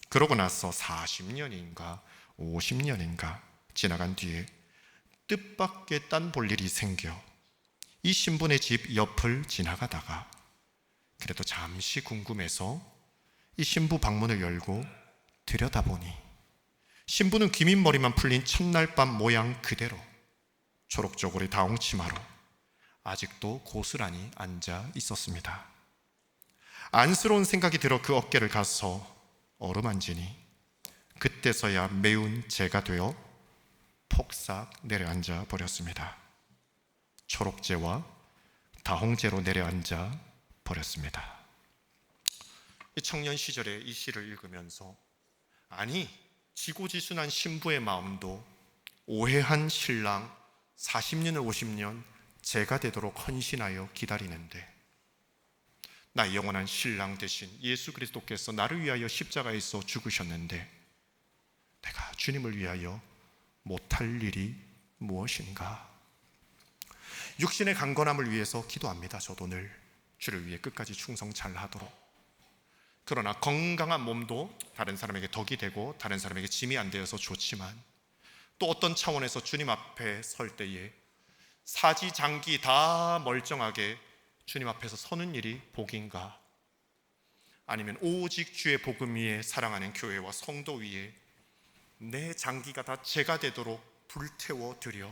그러고 나서 40년인가 50년인가 지나간 뒤에 뜻밖의 딴 볼 일이 생겨 이 신부네 집 옆을 지나가다가 그래도 잠시 궁금해서 이 신부 방문을 열고 들여다보니 신부는 기민머리만 풀린 첫날 밤 모양 그대로 초록저고리 다홍치마로 아직도 고스란히 앉아 있었습니다. 안쓰러운 생각이 들어 그 어깨를 가서 어루만지니 그때서야 매운 죄가 되어 폭삭 내려앉아 버렸습니다. 초록재와 다홍재로 내려앉아 버렸습니다. 청년 시절에 이 시를 읽으면서 아니, 지고지순한 신부의 마음도 오해한 신랑 40년을 50년 제가 되도록 헌신하여 기다리는데, 나의 영원한 신랑 대신 예수 그리스도께서 나를 위하여 십자가에서 죽으셨는데 내가 주님을 위하여 못할 일이 무엇인가? 육신의 강건함을 위해서 기도합니다. 저도 늘 주를 위해 끝까지 충성 잘 하도록. 그러나 건강한 몸도 다른 사람에게 덕이 되고 다른 사람에게 짐이 안 되어서 좋지만, 또 어떤 차원에서 주님 앞에 설 때에 사지 장기 다 멀쩡하게 주님 앞에서 서는 일이 복인가? 아니면 오직 주의 복음 위에 사랑하는 교회와 성도 위에 내 장기가 다 죄가 되도록 불태워 드려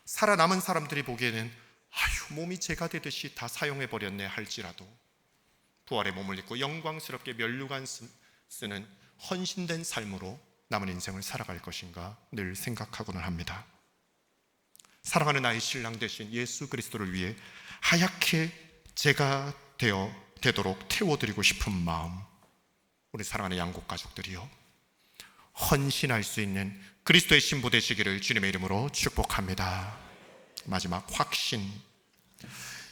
살아남은 사람들이 보기에는 아유, 몸이 죄가 되듯이 다 사용해 버렸네 할지라도 부활의 몸을 입고 영광스럽게 면류관 쓰는 헌신된 삶으로 남은 인생을 살아갈 것인가 늘 생각하고는 합니다. 사랑하는 나의 신랑 되신 예수 그리스도를 위해 하얗게 제가 되도록 태워드리고 싶은 마음, 우리 사랑하는 양곡 가족들이요, 헌신할 수 있는 그리스도의 신부 되시기를 주님의 이름으로 축복합니다. 마지막 확신.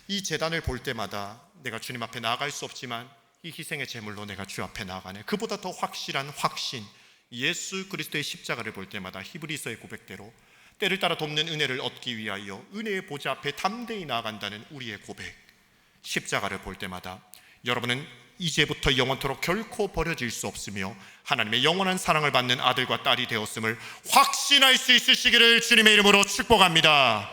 이 제단을 볼 때마다 내가 주님 앞에 나아갈 수 없지만 이 희생의 제물로 내가 주 앞에 나아가네. 그보다 더 확실한 확신, 예수 그리스도의 십자가를 볼 때마다 히브리서의 고백대로 때를 따라 돕는 은혜를 얻기 위하여 은혜의 보좌 앞에 담대히 나아간다는 우리의 고백. 십자가를 볼 때마다 여러분은 이제부터 영원토록 결코 버려질 수 없으며 하나님의 영원한 사랑을 받는 아들과 딸이 되었음을 확신할 수 있으시기를 주님의 이름으로 축복합니다.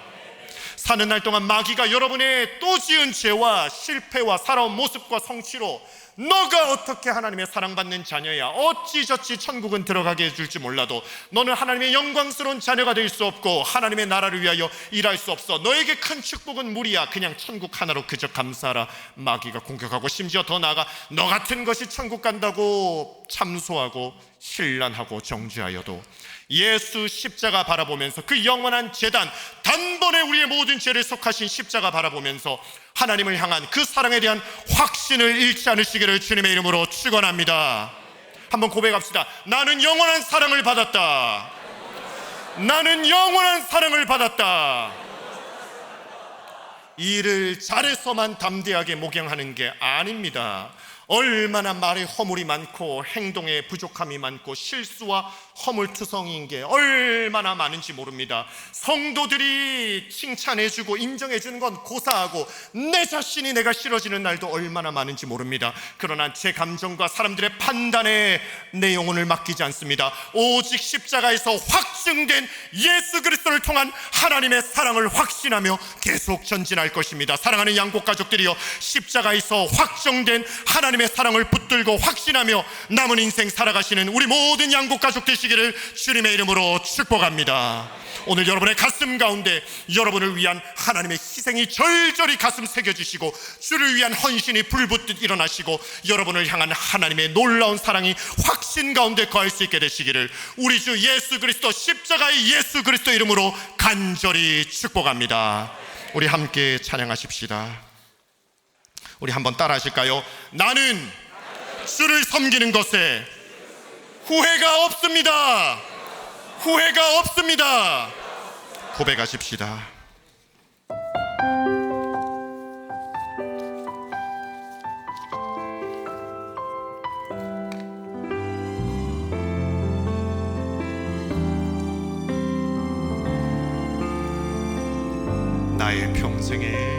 사는 날 동안 마귀가 여러분의 또 지은 죄와 실패와 살아온 모습과 성취로 너가 어떻게 하나님의 사랑받는 자녀야, 어찌저찌 천국은 들어가게 해줄지 몰라도 너는 하나님의 영광스러운 자녀가 될 수 없고 하나님의 나라를 위하여 일할 수 없어, 너에게 큰 축복은 무리야, 그냥 천국 하나로 그저 감사하라. 마귀가 공격하고 심지어 더 나아가 너 같은 것이 천국 간다고 참소하고 신란하고 정죄하여도 예수 십자가 바라보면서 그 영원한 제단, 단번에 우리의 모든 죄를 속하신 십자가 바라보면서 하나님을 향한 그 사랑에 대한 확신을 잃지 않으시기를 주님의 이름으로 축원합니다. 한번 고백합시다. 나는 영원한 사랑을 받았다. 나는 영원한 사랑을 받았다. 이 일을 잘해서만 담대하게 목양하는 게 아닙니다. 얼마나 말에 허물이 많고 행동에 부족함이 많고 실수와 허물투성이인 게 얼마나 많은지 모릅니다. 성도들이 칭찬해주고 인정해주는 건 고사하고 내 자신이 내가 싫어지는 날도 얼마나 많은지 모릅니다. 그러나 제 감정과 사람들의 판단에 내 영혼을 맡기지 않습니다. 오직 십자가에서 확증된 예수 그리스도를 통한 하나님의 사랑을 확신하며 계속 전진할 것입니다. 사랑하는 양곡 가족들이여, 십자가에서 확정된 하나님의 사랑을 붙들고 확신하며 남은 인생 살아가시는 우리 모든 양곡 가족 되시기를 주님의 이름으로 축복합니다. 오늘 여러분의 가슴 가운데 여러분을 위한 하나님의 희생이 절절히 가슴 새겨지시고 주를 위한 헌신이 불붙듯 일어나시고 여러분을 향한 하나님의 놀라운 사랑이 확신 가운데 거할 수 있게 되시기를 우리 주 예수 그리스도, 십자가의 예수 그리스도 이름으로 간절히 축복합니다. 우리 함께 찬양하십시다. 우리 한번 따라 하실까요? 나는 주를 섬기는 것에 후회가 없습니다. 후회가 없습니다. 고백하십시다. 나의 평생에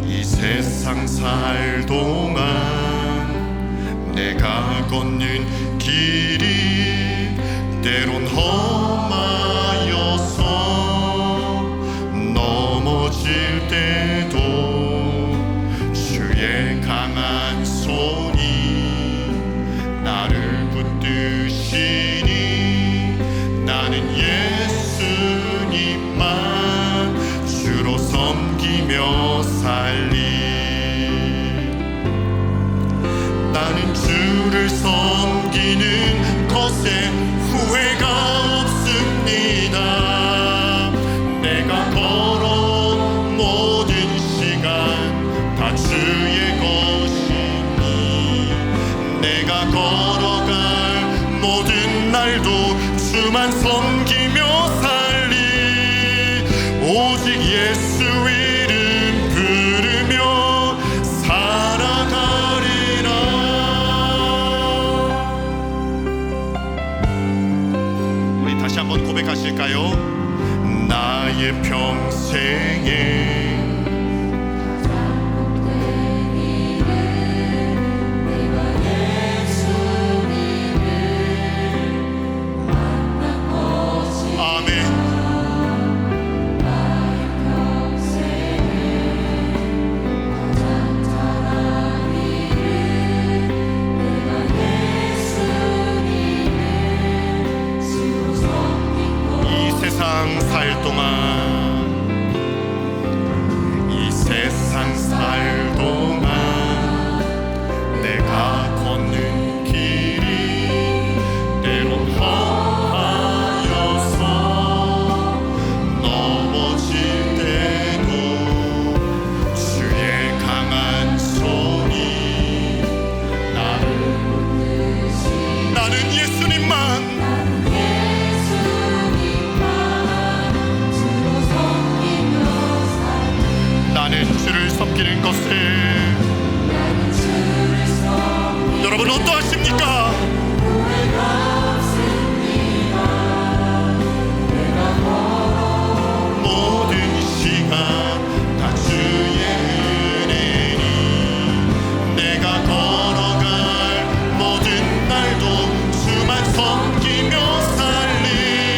이 세상 살 동안 내가 걷는 길이 때론 험하여서 넘어질 때도 주의 강한 손이 나를 붙드시니 나는 예수님만 주로 섬기며 살리. 나는 주를 섬기는 것에 후회가 없습니다. 내가 걸어온 모든 시간 다 주의 것이니 내가 걸어갈 모든 날도 주만 섬기며 살리. 오직 예수 이름 부르며 살아가리라. 우리 다시 한번 고백하실까요? 나의 평생에 여러분 어떠하십니까? 모든 시간 다 주의 은혜니 내가 걸어갈 모든 날도 주만 섬기며 살리.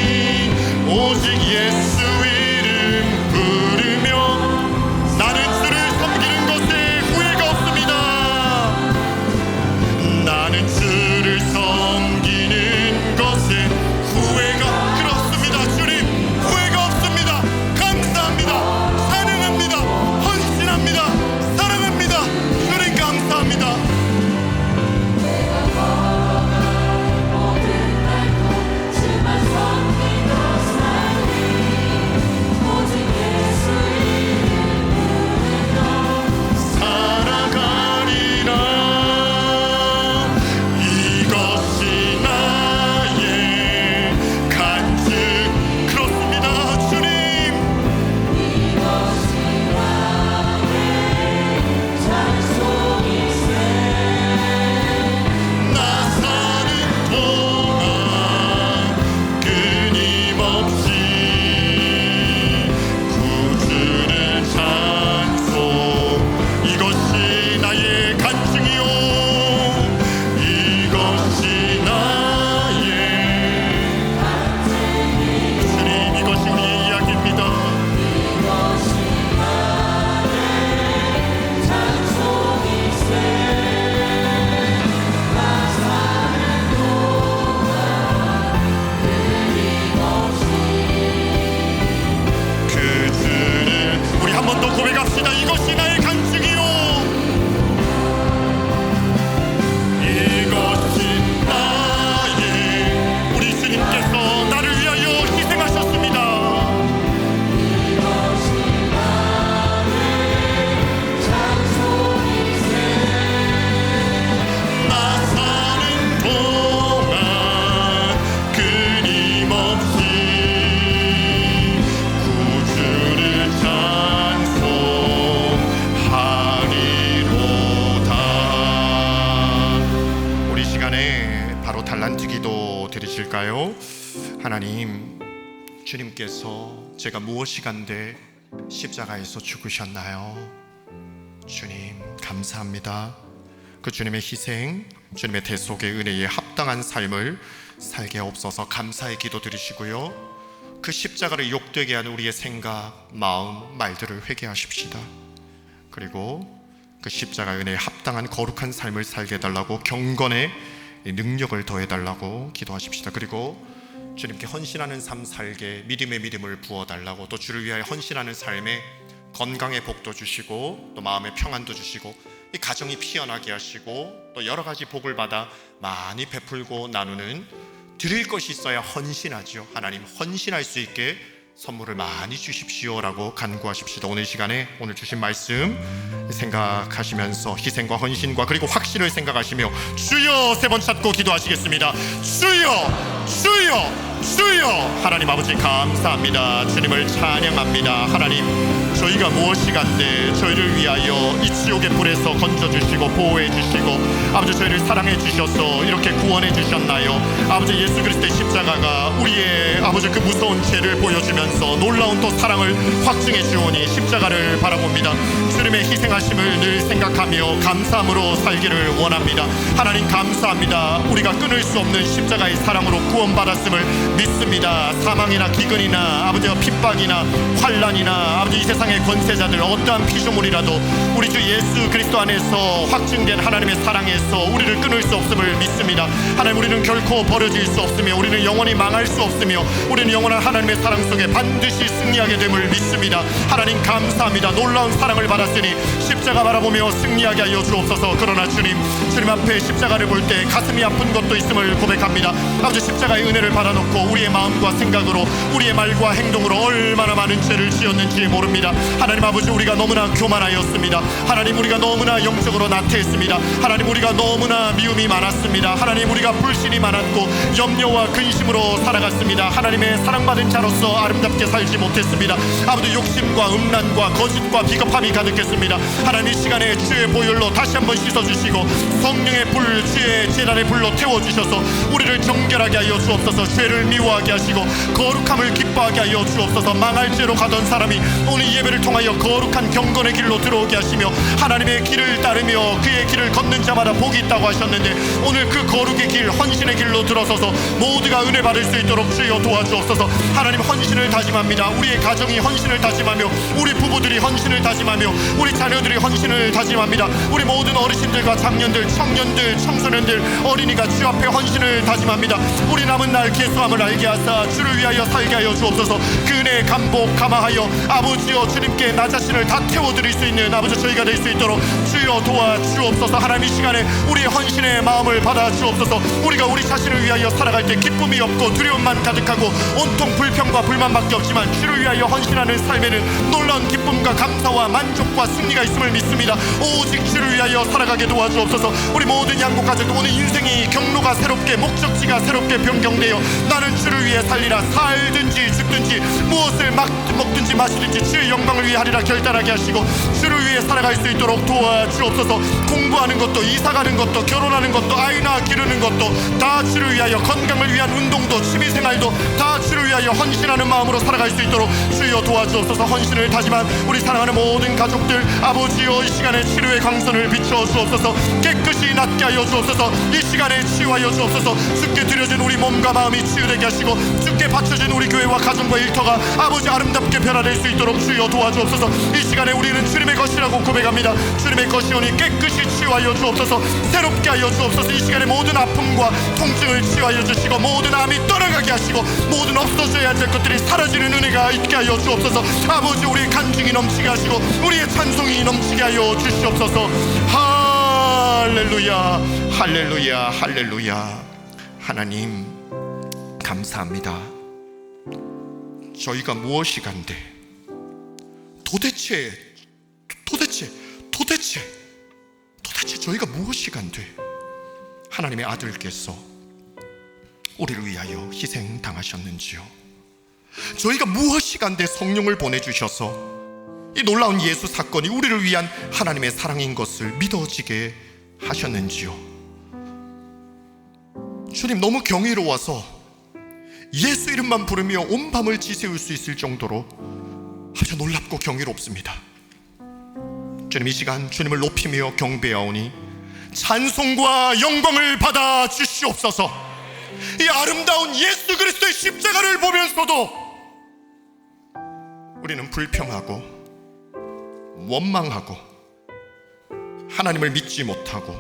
한두 기도 드리실까요? 하나님, 주님께서 제가 무엇이간데 십자가에서 죽으셨나요? 주님 감사합니다. 그 주님의 희생, 주님의 대속의 은혜에 합당한 삶을 살게 없어서 감사의 기도 드리시고요, 그 십자가를 욕되게 하는 우리의 생각, 마음, 말들을 회개하십시다. 그리고 그 십자가 은혜에 합당한 거룩한 삶을 살게 해달라고, 경건의 능력을 더해달라고 기도하십시다. 그리고 주님께 헌신하는 삶 살게 믿음의 믿음을 부어달라고, 또 주를 위하여 헌신하는 삶에 건강의 복도 주시고 또 마음의 평안도 주시고 이 가정이 피어나게 하시고 또 여러 가지 복을 받아 많이 베풀고 나누는, 드릴 것이 있어야 헌신하지요. 하나님, 헌신할 수 있게 선물을 많이 주십시오라고 간구하십시다. 오늘 시간에 오늘 주신 말씀 생각하시면서 희생과 헌신과 그리고 확신을 생각하시며 주여 세 번 찾고 기도하시겠습니다. 주여, 주여, 주여. 하나님 아버지 감사합니다. 주님을 찬양합니다. 하나님, 저희가 무엇이간데 저희를 위하여 이 지옥의 불에서 건져주시고 보호해주시고 아버지 저희를 사랑해주셔서 이렇게 구원해주셨나요? 아버지, 예수 그리스도의 십자가가 우리의 아버지 그 무서운 죄를 보여주면서 놀라운 또 사랑을 확증해 주오니 십자가를 바라봅니다. 주님의 희생하심을 늘 생각하며 감사함으로 살기를 원합니다. 하나님 감사합니다. 우리가 끊을 수 없는 십자가의 사랑으로 구원받았음을 믿습니다. 사망이나 기근이나 아버지와 핍박이나 환난이나 아버지 이 세상의 권세자들 어떠한 피조물이라도 우리 주 예수 그리스도 안에서 확증된 하나님의 사랑에서 우리를 끊을 수 없음을 믿습니다. 하나님, 우리는 결코 버려질 수 없으며 우리는 영원히 망할 수 없으며 우리는 영원한 하나님의 사랑 속에 반드시 승리하게 됨을 믿습니다. 하나님 감사합니다. 놀라운 사랑을 받았으니 십자가 바라보며 승리하게 하여 주옵소서. 그러나 주님 앞에 십자가를 볼 때 가슴이 아픈 것도 있음을 고백합니다. 아버지, 십자가의 은혜를 받아놓고 우리의 마음과 생각으로 우리의 말과 행동으로 얼마나 많은 죄를 지었는지 모릅니다. 하나님 아버지, 우리가 너무나 교만하였습니다. 하나님, 우리가 너무나 영적으로 나태했습니다. 하나님, 우리가 너무나 미움이 많았습니다. 하나님, 우리가 불신이 많았고 염려와 근심으로 살아갔습니다. 하나님의 사랑받은 자로서 아름답게 살지 못했습니다. 아버지, 욕심과 음란과 거짓과 비겁함이 가득했습니다. 하나님, 이 시간에 주의 보혈로 다시 한번 씻어주시고 성령의 불, 주의 제단의 불로 태워주셔서 우리를 정결하게 하여 주옵소서. 죄를 미워하게 하시고 거룩함을 기뻐하게 하여 주옵소서. 망할 죄로 가던 사람이 오늘 예배를 통하여 거룩한 경건의 길로 들어오게 하시며 하나님의 길을 따르며 그의 길을 걷는 자마다 복이 있다고 하셨는데, 오늘 그 거룩의 길, 헌신의 길로 들어서서 모두가 은혜 받을 수 있도록 주여 도와주옵소서. 하나님, 헌신을 다짐합니다. 우리의 가정이 헌신을 다짐하며 우리 부부들이 헌신을 다짐하며 우리 자녀들이 헌신을 다짐합니다. 우리 모든 어르신들과 장년들, 청년들, 청소년들, 어린이가 주 앞에 헌신을 다짐합니다. 우리 남은 날 계수함을 알게 하사 주를 위하여 살게 하여 주옵소서. 그 은혜의 감복 감화하여 아버지여 주님께 나 자신을 다 태워드릴 수 있는 아버지 저희가 될 수 있도록 주여 도와주옵소서. 하나님, 이 시간에 우리의 헌신의 마음을 받아 주옵소서. 우리가 우리 자신을 위하여 살아갈 때 기쁨이 없고 두려움만 가득하고 온통 불평과 불만밖에 없지만 주를 위하여 헌신하는 삶에는 놀라운 기쁨과 감사와 만족과 승리가 있음을 믿습니다. 오직 주를 위하여 살아가게 도와주옵소서. 우리 모든 양국 가족들, 오늘 인생이 경로가 새롭게, 목적지가 새롭게 변경되어 나는 주를 위해 살리라. 살든지 죽든지 무엇을 먹든지 마시든지 주의 영광을 위해 하리라 결단하게 하시고 주를 위해 살아갈 수 있도록 도와주옵소서. 공부하는 것도, 이사가는 것도, 결혼하는 것도, 아이 낳아 기르는 것도 다 주를 위하여, 건강을 위한 운동도, 취미생활도 다 주를 위하여 헌신하는 마음으로 살아갈 수 있도록 주여 도와주옵소서. 헌신을 다짐한 우리 사랑하는 모든 가족들 아버지여, 이 시간에 치료의 광선을 비춰 주옵소서. 깨끗이 낫게 하여 주옵소서. 이 시간에 치유하여 주옵소서. 주께 드려진 우리 몸과 마음이 치유되게 하시고 주께 바쳐진 우리 교회와 가정과 일터가 아버지 아름답게 변화될 수 있도록 주여 도와주옵소서. 이 시간에 우리는 주님의 것이라고 고백합니다. 주님의 것이오니 깨끗이 치유하여 주옵소서. 새롭게 하여 주옵소서. 이 시간에 모든 아픔과 통증을 치유하여 주시고 모든 암이 떠나가게 하시고 모든 없어져야 될 것들이 사라지는 은혜가 있게 하여 주옵소서. 아버지, 우리의 간증이 넘치게 하시고 우리의 찬송이 넘치게 하여 주시옵소서. 할렐루야, 할렐루야, 할렐루야. 하나님 감사합니다. 저희가 무엇이간데 도대체 저희가 무엇이간데 하나님의 아들께서 우리를 위하여 희생당하셨는지요. 저희가 무엇이간데 성령을 보내주셔서 이 놀라운 예수 사건이 우리를 위한 하나님의 사랑인 것을 믿어지게 하셨는지요. 주님 너무 경이로워서 예수 이름만 부르며 온 밤을 지새울 수 있을 정도로 아주 놀랍고 경이롭습니다. 주님, 이 시간 주님을 높이며 경배하오니 찬송과 영광을 받아 주시옵소서. 이 아름다운 예수 그리스도의 십자가를 보면서도 우리는 불평하고 원망하고 하나님을 믿지 못하고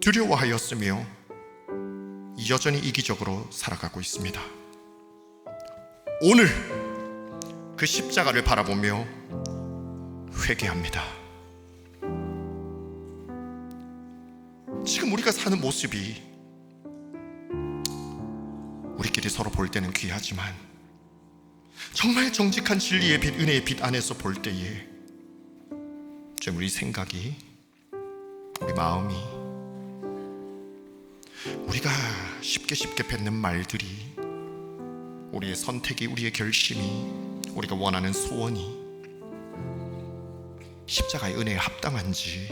두려워하였으며 여전히 이기적으로 살아가고 있습니다. 오늘 그 십자가를 바라보며 회개합니다. 지금 우리가 사는 모습이 우리끼리 서로 볼 때는 귀하지만 정말 정직한 진리의 빛, 은혜의 빛 안에서 볼 때에 좀 우리 생각이, 우리 마음이, 우리가 쉽게 뱉는 말들이, 우리의 선택이, 우리의 결심이, 우리가 원하는 소원이 십자가의 은혜에 합당한지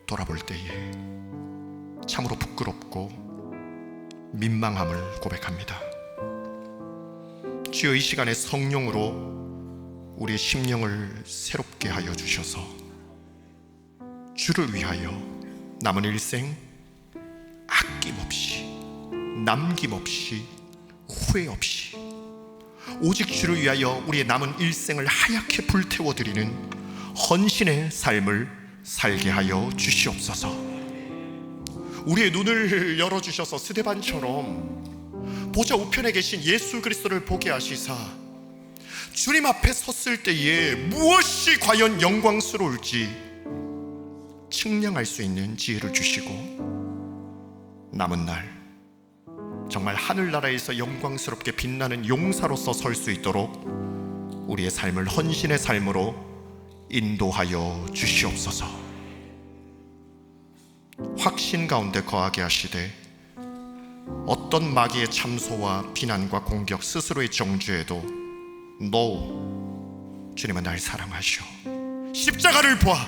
돌아볼 때에 참으로 부끄럽고 민망함을 고백합니다. 주여, 이 시간에 성령으로 우리의 심령을 새롭게 하여 주셔서 주를 위하여 남은 일생 아낌없이, 남김없이, 후회 없이 오직 주를 위하여 우리의 남은 일생을 하얗게 불태워드리는 헌신의 삶을 살게 하여 주시옵소서. 우리의 눈을 열어주셔서 스데반처럼 보좌 우편에 계신 예수 그리스도를 보게 하시사 주님 앞에 섰을 때에 무엇이 과연 영광스러울지 측량할 수 있는 지혜를 주시고 남은 날 정말 하늘나라에서 영광스럽게 빛나는 용사로서 설 수 있도록 우리의 삶을 헌신의 삶으로 인도하여 주시옵소서. 확신 가운데 거하게 하시되 어떤 마귀의 참소와 비난과 공격, 스스로의 정죄에도 No, 주님은 날 사랑하시오. 십자가를 보아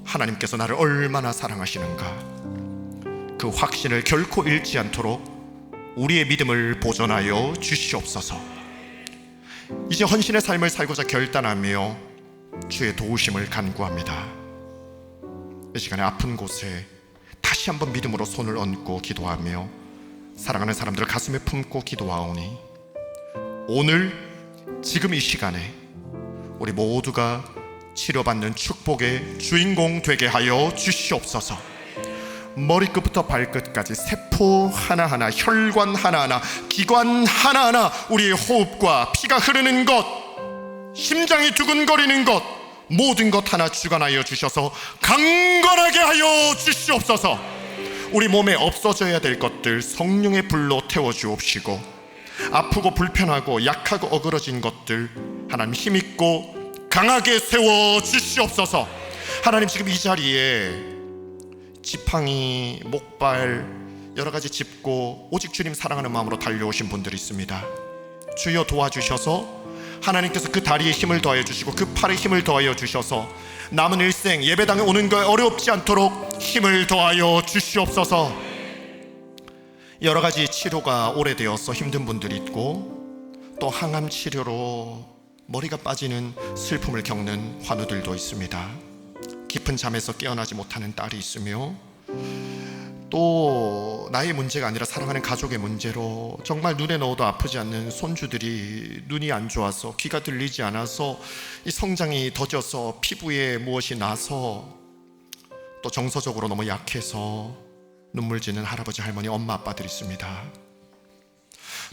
하나님께서 나를 얼마나 사랑하시는가, 그 확신을 결코 잃지 않도록 우리의 믿음을 보존하여 주시옵소서. 이제 헌신의 삶을 살고자 결단하며 주의 도우심을 간구합니다. 이 시간에 아픈 곳에 다시 한번 믿음으로 손을 얹고 기도하며 사랑하는 사람들을 가슴에 품고 기도하오니 오늘 지금 이 시간에 우리 모두가 치료받는 축복의 주인공 되게 하여 주시옵소서. 머리끝부터 발끝까지 세포 하나하나, 혈관 하나하나, 기관 하나하나, 우리의 호흡과 피가 흐르는 것, 심장이 두근거리는 것, 모든 것 하나 주관하여 주셔서 강건하게 하여 주시옵소서. 우리 몸에 없어져야 될 것들 성령의 불로 태워주옵시고, 아프고 불편하고 약하고 어그러진 것들 하나님 힘있고 강하게 세워주시옵소서. 하나님, 지금 이 자리에 지팡이, 목발 여러 가지 짚고 오직 주님 사랑하는 마음으로 달려오신 분들이 있습니다. 주여 도와주셔서 하나님께서 그 다리에 힘을 더하여 주시고 그 팔에 힘을 더하여 주셔서 남은 일생 예배당에 오는 것에 어렵지 않도록 힘을 더하여 주시옵소서. 여러 가지 치료가 오래되어서 힘든 분들이 있고 또 항암 치료로 머리가 빠지는 슬픔을 겪는 환우들도 있습니다. 깊은 잠에서 깨어나지 못하는 딸이 있으며 또 나의 문제가 아니라 사랑하는 가족의 문제로 정말 눈에 넣어도 아프지 않는 손주들이 눈이 안 좋아서, 귀가 들리지 않아서, 이 성장이 더뎌서 피부에 무엇이 나서, 또 정서적으로 너무 약해서 눈물 짓는 할아버지, 할머니, 엄마, 아빠들이 있습니다.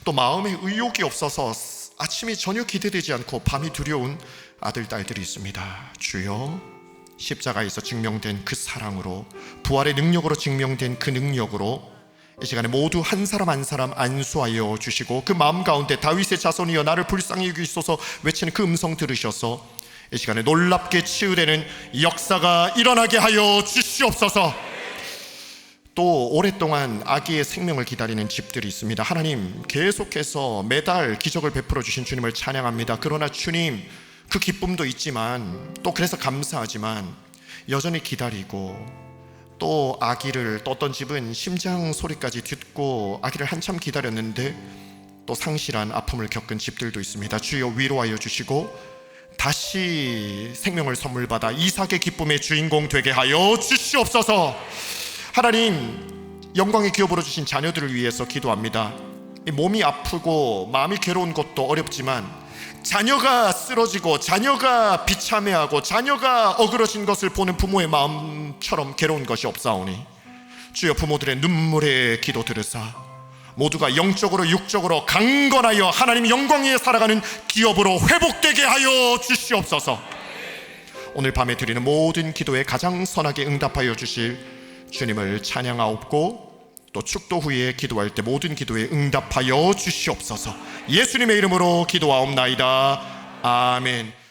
또 마음에 의욕이 없어서 아침이 전혀 기대되지 않고 밤이 두려운 아들, 딸들이 있습니다. 주여, 십자가에서 증명된 그 사랑으로, 부활의 능력으로 증명된 그 능력으로 이 시간에 모두 한 사람 한 사람 안수하여 주시고, 그 마음 가운데 다윗의 자손이여 나를 불쌍히 여기소서 외치는 그 음성 들으셔서 이 시간에 놀랍게 치유되는 역사가 일어나게 하여 주시옵소서. 또 오랫동안 아기의 생명을 기다리는 집들이 있습니다. 하나님, 계속해서 매달 기적을 베풀어 주신 주님을 찬양합니다. 그러나 주님, 그 기쁨도 있지만 또 그래서 감사하지만 여전히 기다리고 또 아기를 또 어떤 집은 심장 소리까지 듣고 아기를 한참 기다렸는데 또 상실한 아픔을 겪은 집들도 있습니다. 주여 위로하여 주시고 다시 생명을 선물 받아 이삭의 기쁨의 주인공 되게 하여 주시옵소서. 하나님, 영광의 기업으로 주신 자녀들을 위해서 기도합니다. 몸이 아프고 마음이 괴로운 것도 어렵지만 자녀가 쓰러지고 자녀가 비참해하고 자녀가 어그러진 것을 보는 부모의 마음처럼 괴로운 것이 없사오니 주여 부모들의 눈물의 기도 들으사 모두가 영적으로 육적으로 강건하여 하나님 영광 위에 살아가는 기업으로 회복되게 하여 주시옵소서. 오늘 밤에 드리는 모든 기도에 가장 선하게 응답하여 주실 주님을 찬양하옵고 또 축도 후에 기도할 때 모든 기도에 응답하여 주시옵소서. 예수님의 이름으로 기도하옵나이다. 아멘.